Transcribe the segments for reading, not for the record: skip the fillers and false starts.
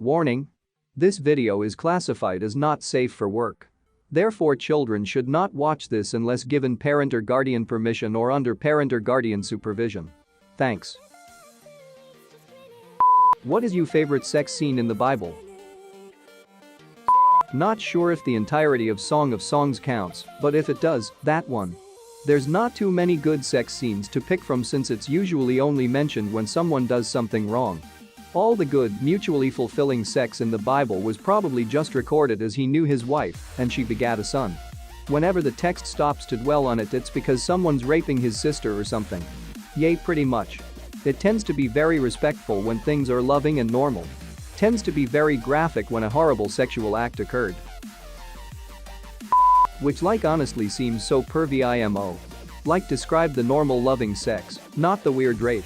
Warning: this video is classified as not safe for work. Therefore, children should not watch this unless given parent or guardian permission or under parent or guardian supervision. Thanks. What is your favorite sex scene in the Bible? Not sure if the entirety of Song of Songs counts, but if it does, that one. There's not too many good sex scenes to pick from since it's usually only mentioned when someone does something wrong. All the good, mutually fulfilling sex in the Bible was probably just recorded as he knew his wife and she begat a son. Whenever the text stops to dwell on it, it's because someone's raping his sister or something. Yay, pretty much. It tends to be very respectful when things are loving and normal. Tends to be very graphic when a horrible sexual act occurred. Which honestly seems so pervy IMO. Describe the normal loving sex, not the weird rape.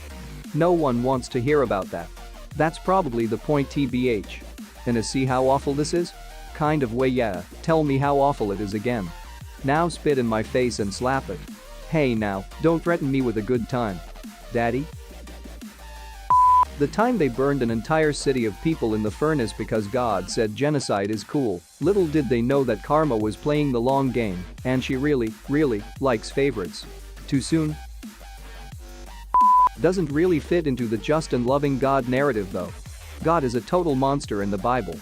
No one wants to hear about that. That's probably the point tbh. In a see how awful this is? Kind of way, yeah, tell me how awful it is again. Now spit in my face and slap it. Hey now, don't threaten me with a good time. Daddy? The time they burned an entire city of people in the furnace because God said genocide is cool, little did they know that karma was playing the long game, and she really likes favorites. Too soon? Doesn't really fit into the just and loving God narrative though. God is a total monster in the Bible.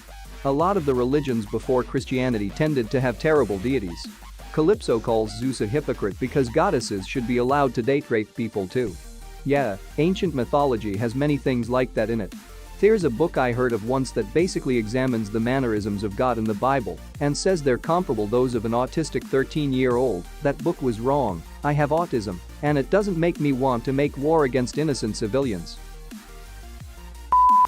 A lot of the religions before Christianity tended to have terrible deities. Calypso calls Zeus a hypocrite because goddesses should be allowed to date rape people too. Yeah, ancient mythology has many things like that in it. There's a book I heard of once that basically examines the mannerisms of God in the Bible and says they're comparable those of an autistic 13-year-old. That book was wrong. I have autism, and it doesn't make me want to make war against innocent civilians.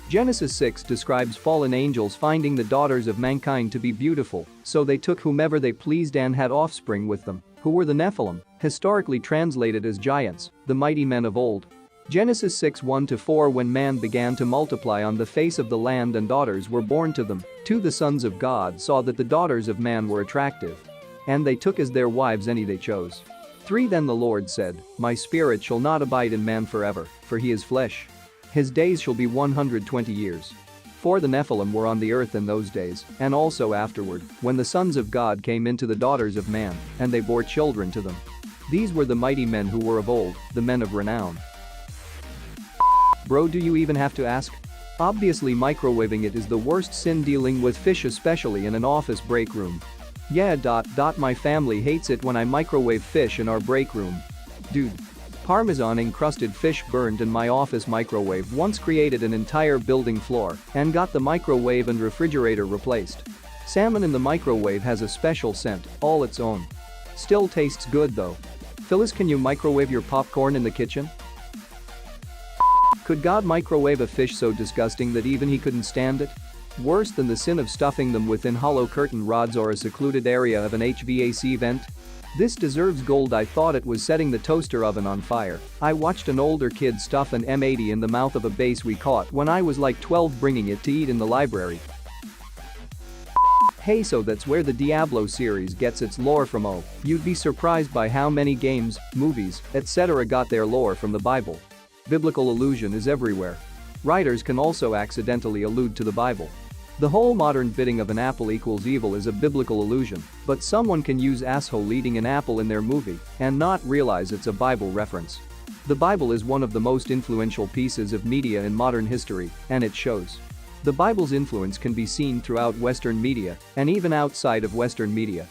Genesis 6 describes fallen angels finding the daughters of mankind to be beautiful, so they took whomever they pleased and had offspring with them, who were the Nephilim, historically translated as giants, the mighty men of old. Genesis 6:1-4 When man began to multiply on the face of the land and daughters were born to them, two the sons of God saw that the daughters of man were attractive. And they took as their wives any they chose. 3 Then the Lord said, My spirit shall not abide in man forever, for he is flesh. His days shall be 120 years. 4 The Nephilim were on the earth in those days, and also afterward, when the sons of God came into the daughters of man, and they bore children to them. These were the mighty men who were of old, the men of renown. Bro, do you even have to ask? Obviously microwaving it is the worst sin, dealing with fish especially in an office break room. Yeah. My family hates it when I microwave fish in our break room. Dude. Parmesan encrusted fish burned in my office microwave once created an entire building floor and got the microwave and refrigerator replaced. Salmon in the microwave has a special scent, all its own. Still tastes good though. Phyllis, can you microwave your popcorn in the kitchen? Could God microwave a fish so disgusting that even he couldn't stand it? Worse than the sin of stuffing them within hollow curtain rods or a secluded area of an HVAC vent? This deserves gold. I thought it was setting the toaster oven on fire. I watched an older kid stuff an M80 in the mouth of a bass we caught when I was like 12, bringing it to eat in the library. Hey, so that's where the Diablo series gets its lore from. Oh, you'd be surprised by how many games, movies, etc. got their lore from the Bible. Biblical allusion is everywhere. Writers can also accidentally allude to the Bible. The whole modern bidding of an apple equals evil is a biblical allusion, but someone can use asshole eating an apple in their movie and not realize it's a Bible reference. The Bible is one of the most influential pieces of media in modern history, and it shows. The Bible's influence can be seen throughout Western media and even outside of Western media.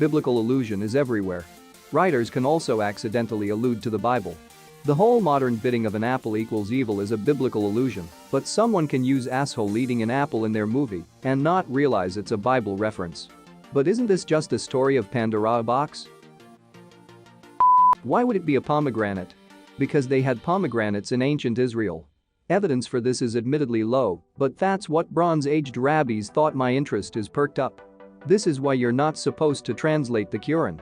Biblical allusion is everywhere. Writers can also accidentally allude to the Bible. The whole modern bidding of an apple equals evil is a biblical allusion, but someone can use asshole eating an apple in their movie and not realize it's a Bible reference. But isn't this just a story of Pandora box? Why would it be a pomegranate? Because they had pomegranates in ancient Israel. Evidence for this is admittedly low, but that's what Bronze-aged rabbis thought. My interest is perked up. This is why you're not supposed to translate the Quran.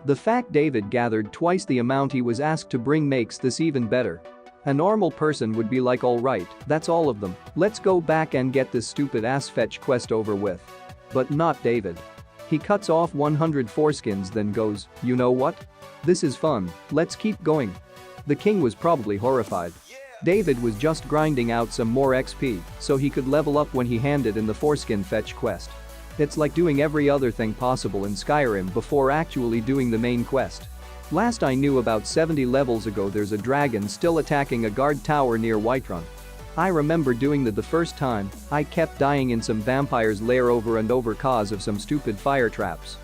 The fact David gathered twice the amount he was asked to bring makes this even better. A normal person would be like, alright, that's all of them, let's go back and get this stupid ass fetch quest over with. But not David. He cuts off 100 foreskins, then goes, you know what? This is fun, let's keep going. The king was probably horrified. David was just grinding out some more XP so he could level up when he handed in the foreskin fetch quest. It's like doing every other thing possible in Skyrim before actually doing the main quest. Last I knew, about 70 levels ago, there's a dragon still attacking a guard tower near Whiterun. I remember doing that the first time. I kept dying in some vampire's lair over and over cause of some stupid fire traps.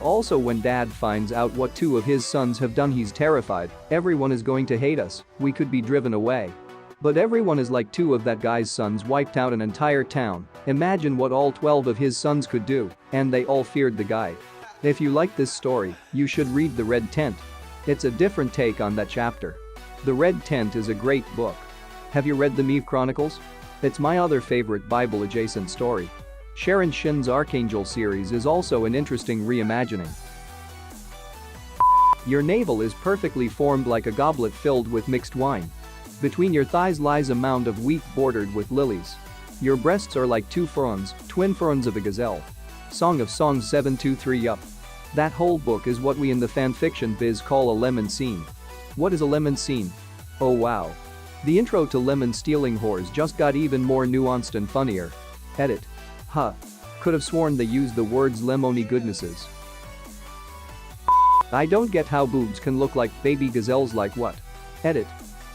Also, when Dad finds out what 2 of his sons have done, he's terrified. Everyone is going to hate us, we could be driven away. But everyone is like 2 of that guy's sons wiped out an entire town. Imagine what all 12 of his sons could do, and they all feared the guy. If you like this story, you should read The Red Tent. It's a different take on that chapter. The Red Tent is a great book. Have you read the Meve Chronicles? It's my other favorite Bible-adjacent story. Sharon Shin's Archangel series is also an interesting reimagining. Your navel is perfectly formed like a goblet filled with mixed wine. Between your thighs lies a mound of wheat bordered with lilies. Your breasts are like 2 fronds, twin fronds of a gazelle. Song of Songs 723. Yup. That whole book is what we in the fanfiction biz call a lemon scene. What is a lemon scene? Oh wow. The intro to Lemon Stealing Whores just got even more nuanced and funnier. Edit. Huh. Could have sworn they used the words lemony goodnesses. I don't get how boobs can look like baby gazelles. Like what? Edit.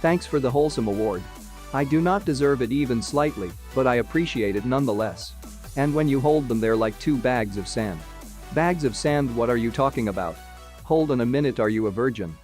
Thanks for the wholesome award. I do not deserve it even slightly, but I appreciate it nonetheless. And when you hold them, they're like 2 bags of sand. Bags of sand? What are you talking about? Hold on a minute, are you a virgin?